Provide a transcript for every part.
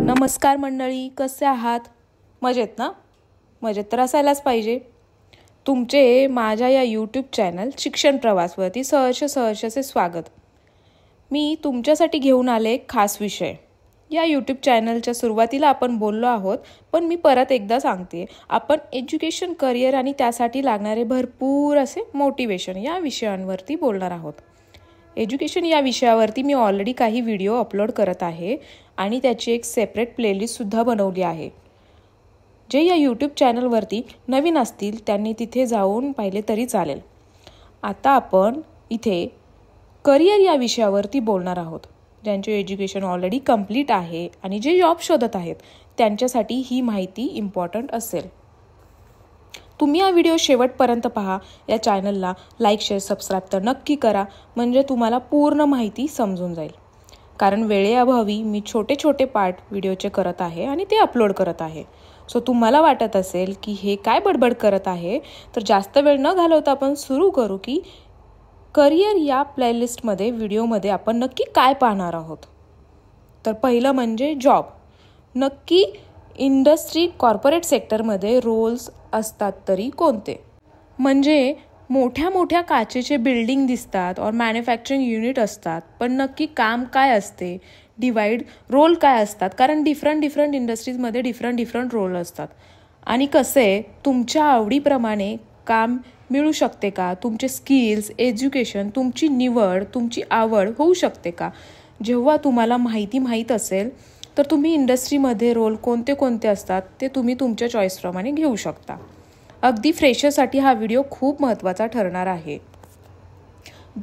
नमस्कार मंडळी, कसे आहात? मजेत ना? मजेत तर असायलाच पाहिजे. तुमचे माझ्या या यूट्यूब चॅनल शिक्षण प्रवासवरती सहर्षचे स्वागत. मी तुमच्यासाठी घेऊन आले एक खास विषय. या यूट्यूब चॅनलच्या सुरुवातीला आपण बोललो आहोत, पण मी परत एकदा सांगते, आपण एज्युकेशन, करिअर आणि त्यासाठी लागणारे भरपूर असे मोटिवेशन या विषयांवरती बोलणार आहोत. एज्युकेशन या विषयावरती मी ऑलरेडी काही व्हिडिओ अपलोड करत आहे आणि त्याची एक सेपरेट प्लेलिस्टसुद्धा बनवली आहे. जे या यूट्यूब चॅनलवरती नवीन असतील त्यांनी तिथे जाऊन पाहिले तरी चालेल. आता आपण इथे करिअर या विषयावरती बोलणार आहोत. ज्यांचे एज्युकेशन ऑलरेडी कंप्लीट आहे आणि जे जॉब शोधत आहेत त्यांच्यासाठी ही माहिती इम्पॉर्टंट असेल. तुम्ही हा व्हिडिओ शेवटपर्यंत पहा. या चॅनलला लाईक, शेअर, सबस्क्राईब तर नक्की करा, म्हणजे तुम्हाला पूर्ण माहिती समजून जाईल. कारण वेळेअभावी मी छोटे पार्ट व्हिडिओचे करत आहे आणि ते अपलोड करत आहे. सो तुम्हाला वाटत असेल की हे काय बडबड करत आहे, तर जास्त वेळ न घालवता आपण सुरू करू की करिअर या प्लेलिस्टमध्ये व्हिडिओमध्ये आपण नक्की काय पाहणार आहोत. तर पहिलं म्हणजे जॉब. नक्की इंडस्ट्री, कॉर्पोरेट सेक्टरमध्ये रोल्स असतात तरी कोणते? म्हणजे मोठ्या काचेचे बिल्डिंग दिसतात और मॅन्युफॅक्चरिंग युनिट असतात, पण नक्की काम काय असते, रोल काय असतात? कारण डिफरंट इंडस्ट्रीजमध्ये डिफरंट रोल असतात. आणि कसे तुमच्या आवडीप्रमाणे काम मिळू शकते का? तुमचे स्किल्स, एज्युकेशन, तुमची निवड, तुमची आवड होऊ शकते का? जेव्हा तुम्हाला माहीत असेल तर तुम्ही इंडस्ट्रीमध्ये रोल कोणते असतात ते तुम्ही तुमच्या चॉईसप्रमाणे घेऊ शकता. अगदी फ्रेशरसाठी हा व्हिडिओ खूप महत्त्वाचा ठरणार आहे.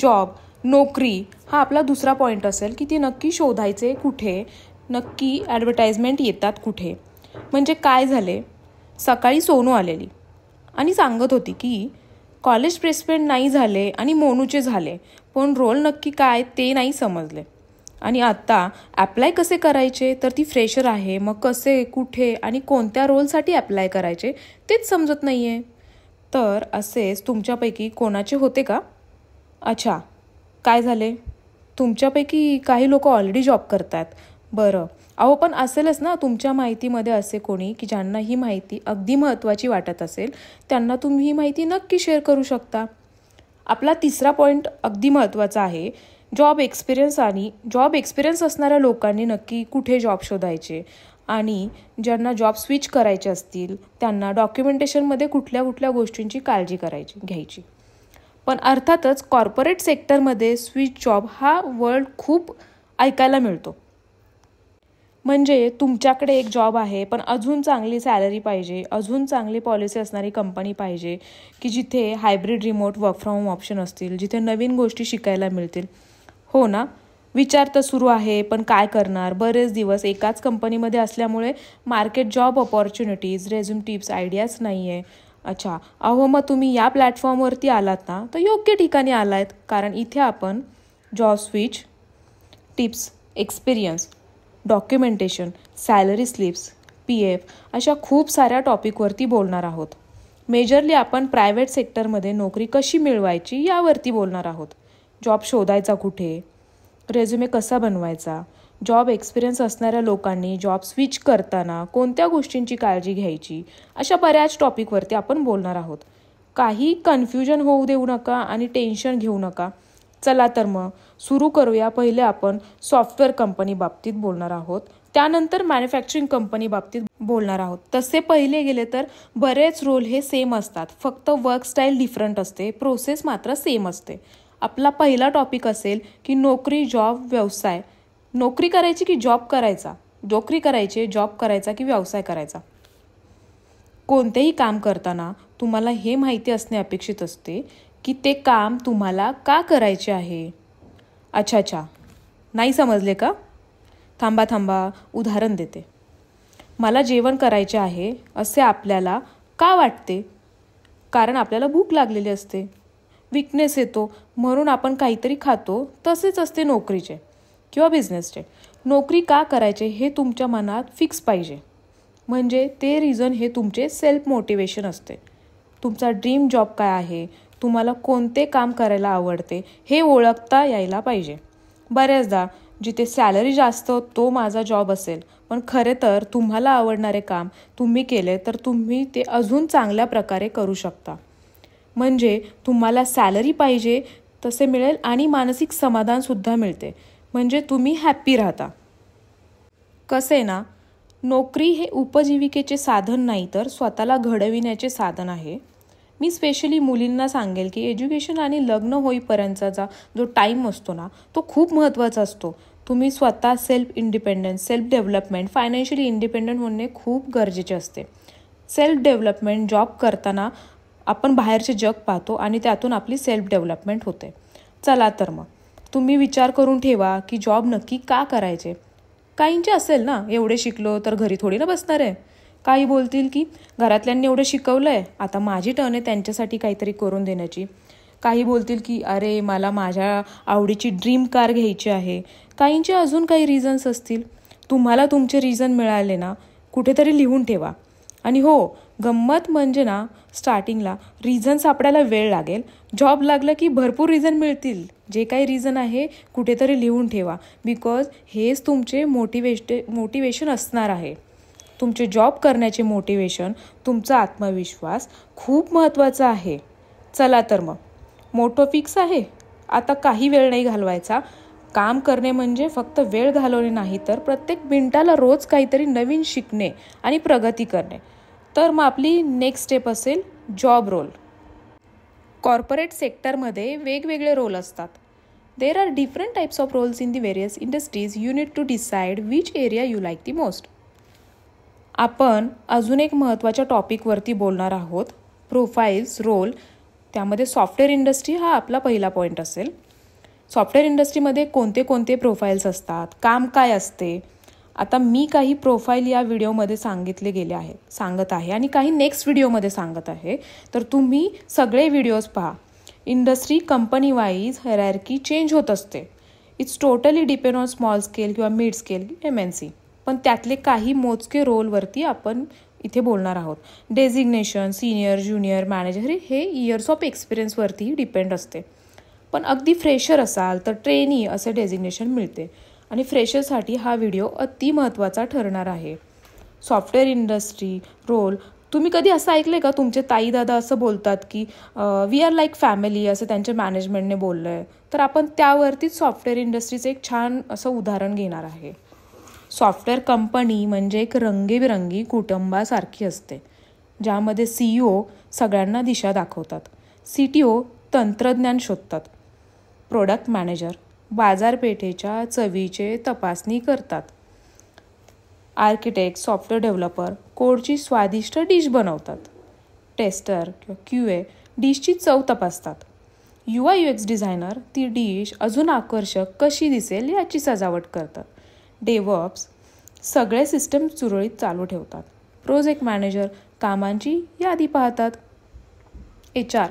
जॉब, नोकरी हा आपला दुसरा पॉईंट असेल की ती नक्की शोधायचे कुठे, नक्की ॲडव्हर्टाइजमेंट येतात कुठे. म्हणजे काय झाले, सकाळी सोनू आलेली आणि सांगत होती की कॉलेज प्लेसमेंट नाही झाले आणि मोनूचे झाले, पण रोल नक्की काय ते नाही समजले. आणि आत्ता ॲप्लाय कसे करायचे, तर ती फ्रेशर आहे, मग कसे, कुठे आणि कोणत्या रोलसाठी ॲप्लाय करायचे तेच समजत नाही आहे. तर असेच तुमच्यापैकी कोणाचे होते का? अच्छा, काय झाले? तुमच्यापैकी काही लोक ऑलरेडी जॉब करतात. बरं, अहो पण असेलच ना तुमच्या माहितीमध्ये असे कोणी की ज्यांना ही माहिती अगदी महत्त्वाची वाटत असेल, त्यांना तुम्ही ही माहिती नक्की शेअर करू शकता. आपला तिसरा पॉईंट अगदी महत्त्वाचा आहे, जॉब एक्सपिरियन्स असणाऱ्या लोकांनी नक्की कुठे जॉब शोधायचे आणि ज्यांना जॉब स्विच करायचे असतील त्यांना डॉक्युमेंटेशनमध्ये कुठल्या गोष्टींची काळजी घ्यायची. पण अर्थातच कॉर्पोरेट सेक्टरमध्ये स्विच जॉब हा वर्ड खूप ऐकायला मिळतो. म्हणजे तुमच्याकडे एक जॉब आहे पण अजून चांगली सॅलरी पाहिजे, अजून चांगली पॉलिसी असणारी कंपनी पाहिजे की जिथे hybrid, remote, work from home option असतील, जिथे नवीन गोष्टी शिकायला मिळतील. हो ना, विचार तर सुरू आहे, पण काय करणार? बरेच दिवस एकाच कंपनीमध्ये असल्यामुळे market, job opportunities, resume, tips, ideas नाही आहे. अच्छा, अहो मग तुम्ही या प्लॅटफॉर्मवरती आलात ना, तर योग्य ठिकाणी आलात. कारण इथे आपण job switch, tips, experience, documentation, salary slips, PF अशा खूप साऱ्या टॉपिकवरती बोलणार आहोत. मेजरली आपण प्रायव्हेट सेक्टरमध्ये नोकरी कशी मिळवायची यावरती बोलणार आहोत. जॉब शोधायचा कुठे, रेझ्युमे कसा बनवायचा, जॉब एक्सपिरियन्स असणाऱ्या लोकांनी जॉब स्विच करताना कोणत्या गोष्टींची काळजी घ्यायची, अशा बऱ्याच टॉपिकवरती आपण बोलणार आहोत. काही कन्फ्युजन होऊ देऊ नका आणि टेन्शन घेऊ नका. चला तर मग सुरू करूया. पहिले आपण सॉफ्टवेअर कंपनी बाबतीत बोलणार आहोत, त्यानंतर मॅन्युफॅक्चरिंग कंपनी बाबतीत बोलणार आहोत. तसे पहिले गेले तर बरेच रोल हे सेम असतात, फक्त वर्क स्टाईल डिफरंट असते, प्रोसेस मात्र सेम असते. आपला पहिला टॉपिक असेल की नोकरी, जॉब, व्यवसाय. नोकरी करायची की जॉब करायचा, जॉब करायचा की व्यवसाय करायचा. कोणतेही काम करताना तुम्हाला हे माहिती असणे अपेक्षित असते की ते काम तुम्हाला का करायचे आहे. अच्छा, नाही समजले का? थांबा, उदाहरण देते. मला जेवण करायचे आहे असे आपल्याला का वाटते? कारण आपल्याला भूक लागलेली असते, विकनेस येतो म्हणून आपण काहीतरी खातो. तसेच असते नोकरीचे किंवा बिझनेसचे. नोकरी का करायचे हे तुमच्या मनात फिक्स पाहिजे. म्हणजे ते रिझन हे तुमचे सेल्फ मोटिवेशन असते. तुमचा ड्रीम जॉब काय आहे, तुम्हाला कोणते काम करायला आवडते हे ओळखता यायला पाहिजे. बऱ्याचदा जिथे सॅलरी जास्त तो माझा जॉब असेल, पण खरे तर तुम्हाला आवडणारे काम तुम्ही केले तर तुम्ही ते अजून चांगल्या प्रकारे करू शकता. म्हणजे तुम्हाला सॅलरी पाहिजे तसे मिळेल आणि मानसिक समाधानसुद्धा मिळते, म्हणजे तुम्ही हॅप्पी राहता. कसे ना, नोकरी हे उपजीविकेचे साधन नाही तर स्वतःला घडविण्याचे साधन आहे. मी स्पेशली मुलींना सांगेल की एज्युकेशन आणि लग्न होईपर्यंतचा जो टाईम असतो ना, तो खूप महत्त्वाचा असतो. तुम्ही स्वतः self independence, self development, financially independent होणे खूप गरजेचे असते. सेल्फ डेव्हलपमेंट जॉब करताना आपण बाहेरचे जग पाहतो आणि त्यातून आपली सेल्फ डेव्हलपमेंट होते. चला तर मग तुम्ही विचार करून ठेवा की जॉब नक्की का करायचे. काहींचे असेल ना, एवढे शिकलो तर घरी थोडी ना बसणार आहे. काही बोलतील की घरातल्यांनी एवढं शिकवलं आहे, आता माझी टर्न आहे त्यांच्यासाठी काहीतरी करून देण्याची. काही बोलतील की अरे मला माझ्या आवडीची ड्रीम कार घ्यायची आहे. काहींचे अजून काही रिझन्स असतील. तुम्हाला तुमचे रिझन मिळाले ना, कुठेतरी लिहून ठेवा. आणि हो, गंमत म्हणजे ना, स्टार्टिंगला रिझन सापडायला वेळ लागेल. जॉब लागलं की भरपूर रिझन मिळतील. जे काही रिझन आहे कुठेतरी लिहून ठेवा, बिकॉज हेच तुमचे मोटिवेशन असणार आहे. तुमचे जॉब करण्याचे मोटिवेशन, तुमचा आत्मविश्वास खूप महत्त्वाचा आहे. चला तर मग मोटो फिक्स आहे. आता काही वेळ नाही घालवायचा. काम करणे म्हणजे फक्त वेळ घालवणे नाही, तर प्रत्येक मिनिटाला रोज काहीतरी नवीन शिकणे आणि प्रगती करणे. तर मग आपली नेक्स्ट स्टेप असेल जॉब रोल. कॉर्पोरेट सेक्टरमध्ये वेगवेगळे रोल असतात. There are different types of roles in the various industries. You need to decide which area you like the most. आपण अजून एक महत्त्वाच्या टॉपिकवरती बोलणार आहोत, प्रोफाईल्स, रोल. त्यामध्ये सॉफ्टवेअर इंडस्ट्री हा आपला पहिला पॉईंट असेल. सॉफ्टवेअर इंडस्ट्रीमध्ये कोणते कोणते प्रोफाईल्स असतात, काम काय असते. आता मी काही प्रोफाईल या व्हिडिओमध्ये सांगत आहे आणि काही नेक्स्ट व्हिडिओमध्ये सांगत आहे. तर तुम्ही सगळे व्हिडिओज पहा. Industry company wise hierarchy change होत असते. It's totally depend on small scale किंवा मिड स्केल MNC. पण त्यातले काही मोजके रोलवरती आपण इथे बोलणार आहोत. डेझिग्नेशन, सिनियर, ज्युनियर, मॅनेजर हे इयर्स ऑफ एक्सपिरियन्सवरती डिपेंड असते. पण अगदी फ्रेशर असाल तर ट्रेनी असे डेझिग्नेशन मिळते. आणि फ्रेशरसाठी हा व्हिडिओ अति महत्त्वाचा ठरणार आहे. Software industry role. तुम्ही कधी असं ऐकलं आहे का, तुमचे ताई दादा असं बोलतात की वी आर लाईक फॅमिली, असं त्यांच्या मॅनेजमेंटने बोललं आहे. तर आपण त्यावरतीच सॉफ्टवेअर इंडस्ट्रीचं एक छान असं उदाहरण घेणार आहे. सॉफ्टवेअर कंपनी म्हणजे एक रंगीबिरंगी कुटुंबासारखी असते, ज्यामध्ये CEO सगळ्यांना दिशा दाखवतात, CTO तंत्रज्ञान शोधतात, प्रोडक्ट मॅनेजर बाजारपेठेच्या चवीचे तपासणी करतात, आर्किटेक्ट, सॉफ्टवेअर डेव्हलपर कोडची स्वादिष्ट डिश बनवतात, टेस्टर किंवा QA डिशची चव तपासतात, UI UX डिझायनर ती डिश अजून आकर्षक कशी दिसेल याची सजावट करतात, डेव्हऑप्स सगळे सिस्टम सुरळीत चालू ठेवतात, प्रोजेक्ट मॅनेजर कामांची यादी पाहतात, HR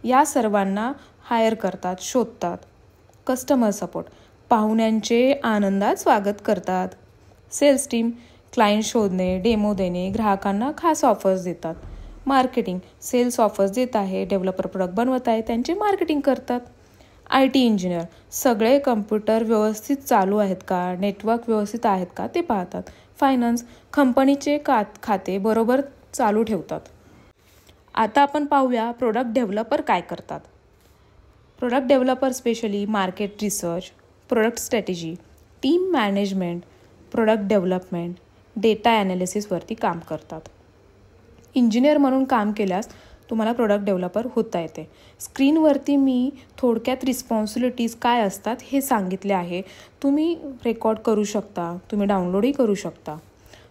या सर्वांना हायर करतात, शोधतात, कस्टमर सपोर्ट पाहुण्यांचे आनंदात स्वागत करतात, सेल्स टीम क्लायंट शोधणे, डेमो देणे, ग्राहकांना खास ऑफर्स देतात, मार्केटिंग सेल्स ऑफर्स देत आहे, डेव्हलपर प्रोडक्ट बनवत आहे त्यांचे मार्केटिंग करतात, IT इंजिनियर सगळे कम्प्युटर व्यवस्थित चालू आहेत का, नेटवर्क व्यवस्थित आहेत का ते पाहतात, फायनान्स कंपनीचे खाते बरोबर चालू ठेवतात. आता आपण पाहूया प्रोडक्ट डेव्हलपर काय करतात. Product developer specially market research, product strategy, team management, product development, data ॲनालिसिसवरती काम करतात. इंजिनियर म्हणून काम केल्यास तुम्हाला प्रोडक्ट डेव्हलपर होता येते. स्क्रीनवरती मी थोडक्यात रिस्पॉन्सिबिलिटीज काय असतात हे सांगितले आहे. तुम्ही रेकॉर्ड करू शकता, तुम्ही डाउनलोडही करू शकता.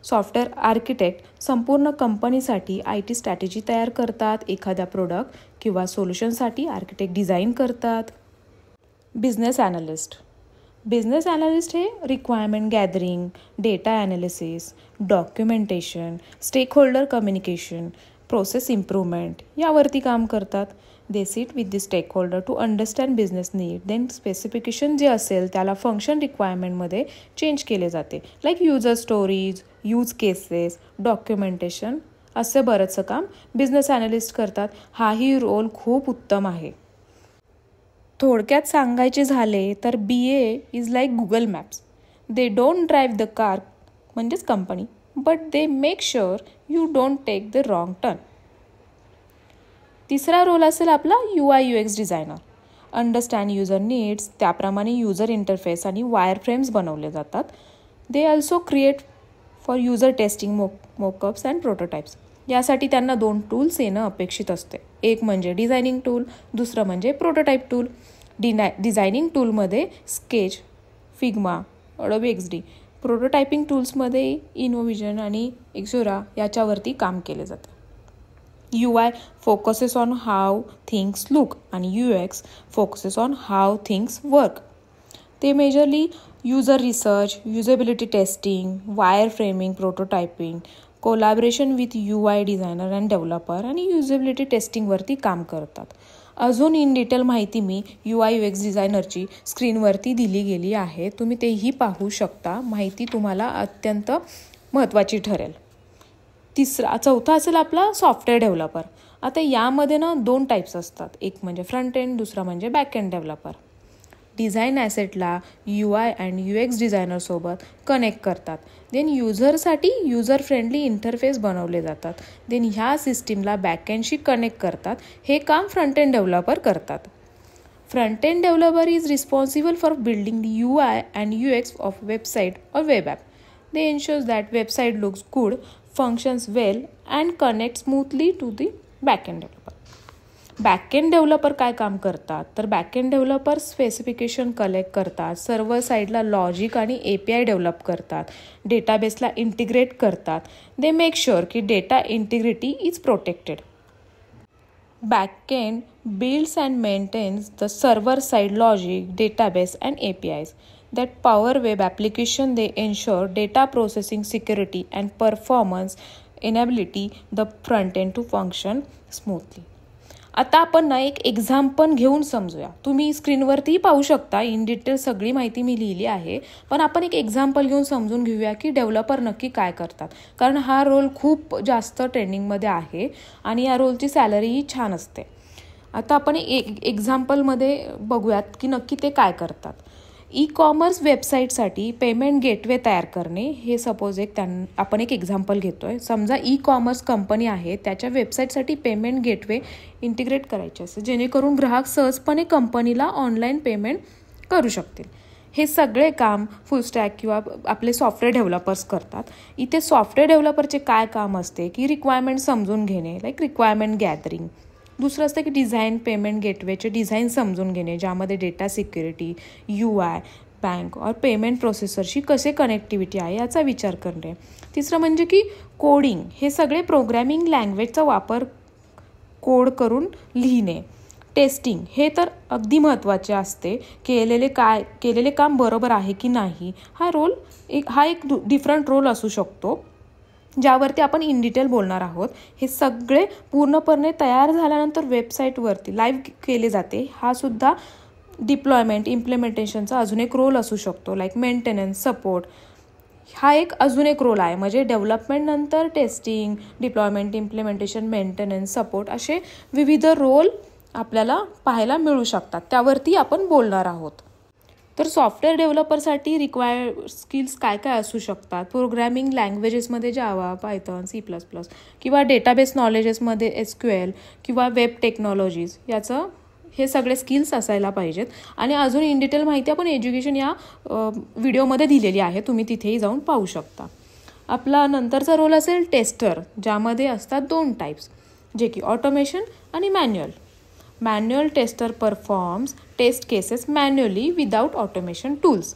सॉफ्टवेअर आर्किटेक्ट संपूर्ण कंपनीसाठी IT स्ट्रॅटेजी तयार करतात. एखाद्या प्रोडक्ट किंवा सोल्युशनसाठी आर्किटेक्ट डिझाईन करतात. बिझनेस ॲनालिस्ट हे requirement gathering, data analysis, documentation, stakeholder communication, process improvement यावरती काम करतात. They sit with the stakeholder to understand business need. Then specification जे असेल त्याला फंक्शन रिक्वायरमेंटमध्ये चेंज केले जाते. Like user stories, use cases, documentation असे बरंचसं काम बिझनेस ॲनालिस्ट करतात. हाही रोल खूप उत्तम आहे. थोडक्यात सांगायचे झाले तर BA is like Google maps. They don't drive the car म्हणजेच company, but they make sure you don't take the wrong turn. तिसरा रोल असेल आपला UI/UX designer. Understand user needs, त्याप्रमाणे युजर इंटरफेस आणि वायरफ्रेम्स बनवले जातात. They also create for user testing mockups and prototypes. यासाठी त्यांना 2 टूल्स येणं अपेक्षित असते. एक म्हणजे डिझायनिंग टूल, दुसरं म्हणजे प्रोटोटाईप टूल. डिझायनिंग टूलमध्ये sketch, Figma, Adobe XD. Prototyping टूल्समध्ये इनोव्हिजन आणि एक्झोरा याच्यावरती काम केले जाते. UI focuses on how things look आणि UX focuses on how things work. ते majorly user research, usability testing, wire framing, prototyping, collaboration with UI designer and developer आणि युजेबिलिटी टेस्टिंगवरती काम करतात. अजून इन डिटेल माहिती मी UI/UX डिझायनरची स्क्रीनवरती दिली गेली आहे. तुम्ही तेही पाहू शकता. माहिती तुम्हाला अत्यंत महत्त्वाची ठरेल. चौथा असेल आपला सॉफ्टवेअर डेव्हलपर. आता यामध्ये 2 टाईप्स असतात. एक म्हणजे फ्रंट एंड, दुसरा म्हणजे बॅक एंड डेव्हलपर. डिझाईन ॲसेटला UI अँड UX डिझायनरसोबत कनेक्ट करतात. देन युजरसाठी युजर फ्रेंडली इंटरफेस बनवले जातात. देन ह्या सिस्टीमला बॅक एंडशी कनेक्ट करतात. हे काम फ्रंट एंड डेव्हलपर करतात. Front end developer is responsible for building the UI and UX of website or web app. They ensures that website looks good, functions well and connect smoothly to the backend developer. Backend developer काय काम करतात तर backend developer specification collect करतात, server साईडला logic आणि API develop करतात, डेटाबेसला integrate करतात. दे मेक शुअर की data integrity is protected. Backend builds and maintains the server side logic, database and APIs that power web application. They ensure data processing security and performance enability the front end to function smoothly. आता आपण एक example घेऊन समजूया. तुम्ही स्क्रीनवरती पाहू शकता. In detail सगळी माहिती मी लिहिली आहे, पण आपण एक एक्झाम्पल घेऊन समजून घेऊया की डेव्हलपर नक्की काय करतात. कारण हा रोल खूप जास्त ट्रेंडिंगमध्ये आहे आणि या रोलची सॅलरीही छान असते. आता आपण एक एक्झाम्पलमध्ये बघूयात की नक्की ते काय करतात. ई-कॉमर्स वेबसाईटसाठी पेमेंट गेटवे तयार करणे. हे सपोज आपण एक एक्झाम्पल घेतोय. समजा ई-कॉमर्स कंपनी आहे, त्याच्या वेबसाईटसाठी पेमेंट गेटवे इंटिग्रेट करायचे असते जेणेकरून ग्राहक सहजपणे कंपनीला ऑनलाईन पेमेंट करू शकतील. हे सगळे काम फुलस्टॅक किंवा आपले सॉफ्टवेअर डेव्हलपर्स करतात. इथे सॉफ्टवेअर डेव्हलपरचे काय काम असते की रिक्वायरमेंट समजून घेणे, लाईक रिक्वायरमेंट गॅदरिंग. दुसरं असतं की डिझाईन पेमेंट गेटवेचे डिझाईन समजून घेणे, ज्यामध्ये डेटा सिक्युरिटी, UI, बँक और पेमेंट प्रोसेसरशी कसे कनेक्टिव्हिटी आहे याचा विचार करणे. तिसरं म्हणजे की कोडिंग. हे सगळे प्रोग्रॅमिंग लँग्वेजचा वापर कोड करून लिहिणे. टेस्टिंग हे तर अगदी महत्त्वाचे असते. केलेले काम बरोबर आहे की नाही हा एक डिफरंट रोल असू शकतो, ज्यावरती आपण इन डिटेल बोलणार आहोत. हे सगळे पूर्णपणे तयार झाल्यानंतर वेबसाईटवरती लाईव्ह केले जाते. हा सुद्धा डिप्लॉयमेंट इम्प्लिमेंटेशनचा अजून एक रोल असू शकतो, लाईक मेंटेनन्स, सपोर्ट. हा एक अजून एक रोल आहे. म्हणजे डेव्हलपमेंट नंतर testing, deployment, implementation, maintenance, support असे विविध रोल आपल्याला पाहायला मिळू शकतात. त्यावरती आपण बोलणार आहोत. तर सॉफ्टवेअर डेव्हलपरसाठी रिक्वायर्ड स्किल्स काय काय असू शकतात. प्रोग्रॅमिंग लँग्वेजेसमध्ये जावा, पायथॉन, C++ किंवा डेटाबेस नॉलेजेसमध्ये SQL किंवा वेब टेक्नॉलॉजीज, हे सगळे स्किल्स असायला पाहिजेत. आणि अजून इन डिटेल माहिती आपण एज्युकेशन या व्हिडिओमध्ये दिलेली आहे, तुम्ही तिथेही जाऊन पाहू शकता. आपला नंतरचा रोल असेल टेस्टर, ज्यामध्ये असतात 2 टाईप्स, जे की ऑटोमेशन आणि manual. Manual tester performs test cases manually without automation tools.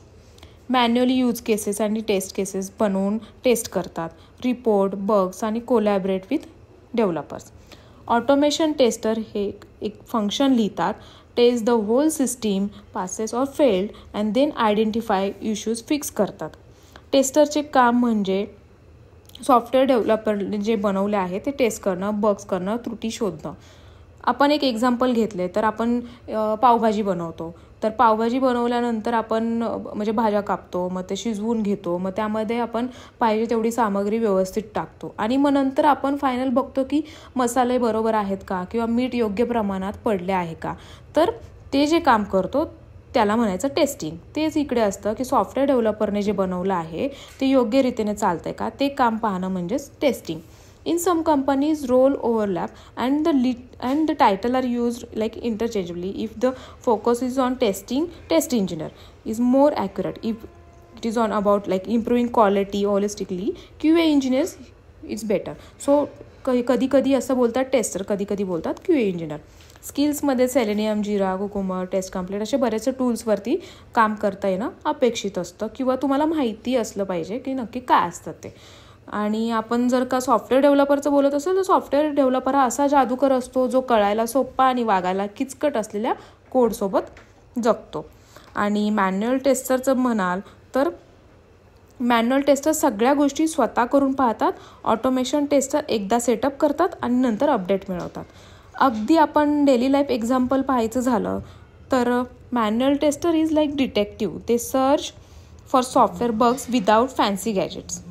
Manually use cases आणि टेस्ट केसेस बनवून टेस्ट करतात, रिपोर्ट, बग्स आणि collaborate with developers. Automation tester हे एक फंक्शन लिहितात, test the whole system, passes or failed and then identify issues fix करतात. टेस्टरचे काम म्हणजे सॉफ्टवेअर डेव्हलपरने जे बनवले आहे ते टेस्ट करणं, बग्स करणं, त्रुटी शोधणं आपण एक एक्झाम्पल घेतले तर आपण पावभाजी बनवतो. तर पावभाजी बनवल्यानंतर आपण म्हणजे भाज्या कापतो, मग ते शिजवून घेतो, मग त्यामध्ये आपण पाहिजे तेवढी सामग्री व्यवस्थित टाकतो आणि मग नंतर आपण फायनल बघतो की मसाले बरोबर आहेत का किंवा मीठ योग्य प्रमाणात पडले आहे का. तर ते जे काम करतो त्याला म्हणायचं टेस्टिंग. तेच इकडे असतं की सॉफ्टवेअर डेव्हलपरने जे बनवलं आहे ते योग्य रीतीने चालतंय का ते काम पाहणं म्हणजेच testing. In some companies, role overlap and the title are used like interchangeably. If the focus is on testing, test engineer is more accurate. If it is on about like improving quality holistically, QA engineers it's better. So कधी कधी असं बोलतात tester, कधी कधी बोलतात QA engineer. स्किल्समध्ये selenium, जिरा, कुकुमर, taste complete असे बरेचसे टूल्सवरती काम करता येणं अपेक्षित असतं किंवा तुम्हाला माहिती असलं पाहिजे की नक्की काय असतं ते. आणि आपण जर का सॉफ्टवेअर डेव्हलपरचं बोलत असेल तर सॉफ्टवेअर डेव्हलपर हा असा जादूकर असतो जो कळायला सोपा आणि वागायला किचकट असलेल्या कोडसोबत जगतो. आणि मॅन्युअल टेस्टरचं म्हणाल तर मॅन्युअल टेस्टर सगळ्या गोष्टी स्वतः करून पाहतात. ऑटोमेशन टेस्टर एकदा सेटअप करतात आणि नंतर अपडेट मिळवतात. अगदी आपण डेली लाईफ एक्झाम्पल पाहायचं झालं तर manual tester is like detective. ते search for software bugs without fancy gadgets.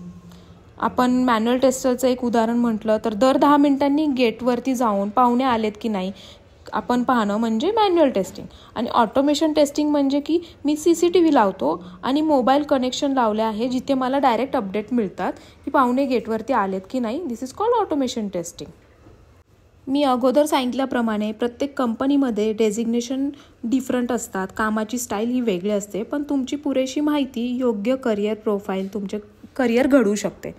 आपण मॅन्युअल टेस्टरचं एक उदाहरण म्हटलं तर दर 10 मिनिटांनी गेटवरती जाऊन पाहुणे आलेत की नाही आपण पाहणं म्हणजे मॅन्युअल टेस्टिंग. आणि ऑटोमेशन टेस्टिंग म्हणजे की मी CCTV लावतो आणि मोबाईल कनेक्शन लावले आहे जिथे मला डायरेक्ट अपडेट मिळतात की पाहुणे गेटवरती आलेत की नाही. दिस इज कॉल्ड ऑटोमेशन टेस्टिंग. मी अगोदर सांगितल्याप्रमाणे प्रत्येक कंपनीमध्ये डेझिग्नेशन डिफरंट असतात. कामाची स्टाईल ही वेगळी असते, पण तुमची पुरेशी माहिती योग्य करिअर प्रोफाईल तुमचे करिअर घडवू शकते.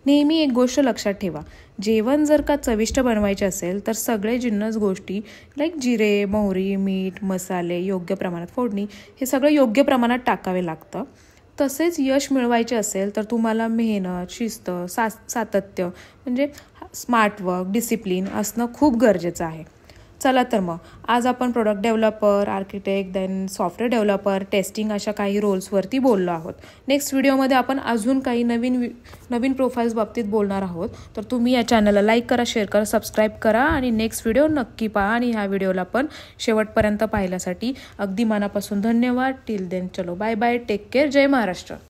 नेहमी एक गोष्ट लक्षात ठेवा, जेवण जर का चविष्ट बनवायचे असेल तर सगळे जिन्नस गोष्टी लाईक जिरे, मोहरी, मीठ, मसाले योग्य प्रमाणात फोडणी हे सगळं योग्य प्रमाणात टाकावे लागतं. तसेच यश मिळवायचे असेल तर तुम्हाला मेहनत, शिस्त, सातत्य म्हणजे स्मार्ट वर्क, डिसिप्लिन असणं खूप गरजेचं आहे. चला तर मग आज आपण product developer, architect, then software developer, testing अशा काही रोल्सवरती बोललो आहोत. नेक्स्ट व्हिडिओमध्ये आपण अजून काही नवीन प्रोफाईल्स बाबतीत बोलणार आहोत. तर तुम्ही या चॅनलला लाईक करा, शेअर करा, सबस्क्राईब करा आणि नेक्स्ट व्हिडिओ नक्की पहा. आणि ह्या व्हिडिओला पण शेवटपर्यंत पाहिल्यासाठी अगदी मनापासून धन्यवाद. टिल देन चलो बाय बाय, टेक केअर, जय महाराष्ट्र.